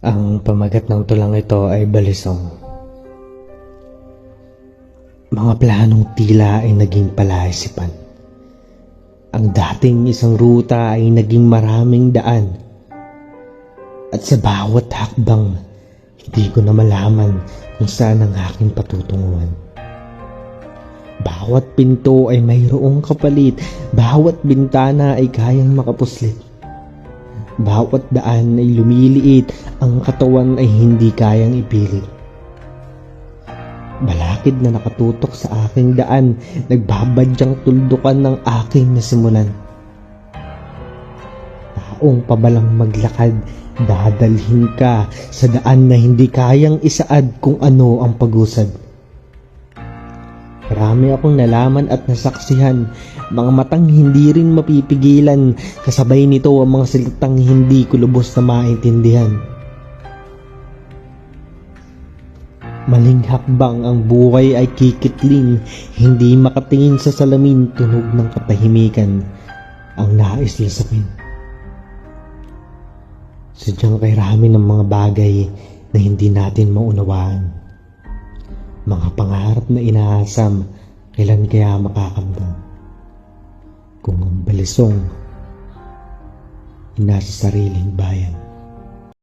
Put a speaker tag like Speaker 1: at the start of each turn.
Speaker 1: Ang pamagat ng tulang ito ay balisong. Mga planong tila ay naging palaisipan. Ang dating isang ruta ay naging maraming daan. At sa bawat hakbang, hindi ko na malaman kung saan ang aking patutunguhan. Bawat pinto ay mayroong kapalit, bawat bintana ay kayang makapuslit. Bawat daan ay lumiliit, ang katawan ay hindi kayang ipilit. Balakid na nakatutok sa aking daan, nagbabadyang tuldukan ng aking nasimulan. Taong pabalang maglakad, dadalhin ka sa daan na hindi kayang isaad kung ano ang pag-usad. Marami akong nalaman at nasaksihan, mga matang hindi rin mapipigilan, kasabay nito ang mga salitang hindi ko lubos na maintindihan. Maling hakbang ang buhay ay kikitling, hindi makatingin sa salamin, tunog ng katahimikan ang nais lasapin. Sadyang kay rami ng mga bagay na hindi natin maunawaan. Mga pangarap na inaasam, kailan kaya makakamdam? Kung ang balisong ay nasa sariling bayan.